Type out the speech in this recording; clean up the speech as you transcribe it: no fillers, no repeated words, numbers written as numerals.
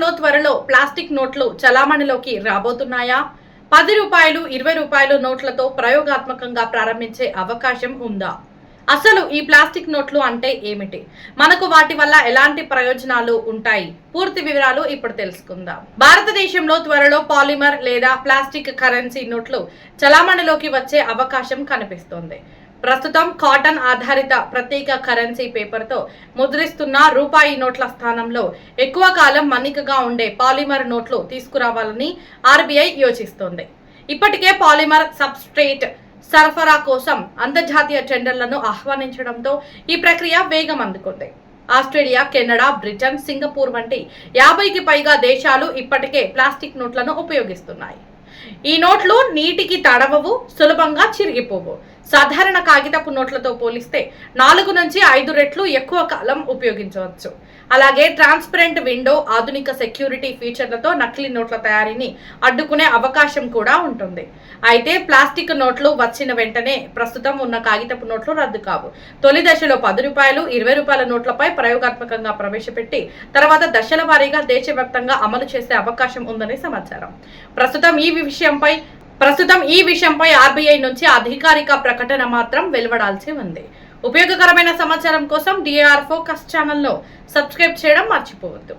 భారతదేశంలో త్వరలో ప్లాస్టిక్ నోట్లు చలామణిలోకి రాబోతున్నాయా? 10 రూపాయలు 20 రూపాయలు నోట్లతో ప్రయోగాత్మకంగా ప్రారంభించే అవకాశం ఉందా? అసలు ఈ ప్లాస్టిక్ నోట్లు అంటే ఏమిటి? మనకు వాటి వల్ల ఎలాంటి ప్రయోజనాలు ఉంటాయి? పూర్తి వివరాలు ఇప్పుడు తెలుసుకుందాం. భారతదేశంలో త్వరలో పాలిమర్ లేదా ప్లాస్టిక్ కరెన్సీ నోట్లు చలామణిలోకి వచ్చే అవకాశం కనిపిస్తోంది. ప్రస్తుతం కాటన్ ఆధారిత ప్రత్యేక కరెన్సీ పేపర్తో ముద్రిస్తున్న రూపాయి నోట్ల స్థానంలో ఎక్కువ కాలం మన్నికగా ఉండే పాలిమర్ నోట్లు తీసుకురావాలని ఆర్బీఐ యోచిస్తోంది. ఇప్పటికే పాలిమర్ సబ్స్ట్రేట్ సరఫరా కోసం అంతర్జాతీయ టెండర్లను ఆహ్వానించడంతో ఈ ప్రక్రియ వేగం అందుకుంది. ఆస్ట్రేలియా, కెనడా, బ్రిటన్, సింగపూర్ వంటి 50కి పైగా దేశాలు ఇప్పటికే ప్లాస్టిక్ నోట్లను ఉపయోగిస్తున్నాయి. ఈ నోట్లు నీటికి తడవవు, సులభంగా చిరిగిపోవు. సాధారణ కాగితపు నోట్లతో పోలిస్తే 4 నుంచి 5 రెట్లు ఎక్కువ కాలం ఉపయోగించవచ్చు. అలాగే ట్రాన్స్పరెంట్ విండో, ఆధునిక సెక్యూరిటీ ఫీచర్లతో నకిలీ నోట్ల తయారీని అడ్డుకునే అవకాశం కూడా ఉంటుంది. అయితే ప్లాస్టిక్ నోట్లు వచ్చిన వెంటనే ప్రస్తుతం ఉన్న కాగితపు నోట్లు రద్దు కావు. తొలి దశలో 10 రూపాయలు 20 రూపాయల నోట్లపై ప్రయోగాత్మకంగా ప్రవేశపెట్టి తర్వాత దశల వారీగా దేశవ్యాప్తంగా అమలు చేసే అవకాశం ఉందని సమాచారం. ప్రస్తుతం ఈ విషయంపై ఆర్బీఐ నుంచి అధికారిక ప్రకటన మాత్రం వెలువడాల్సి ఉంది. ఉపయోగకరమైన సమాచారం కోసం DAR ఫోకస్ ఛానల్ను సబ్స్క్రైబ్ చేయడం మర్చిపోవద్దు.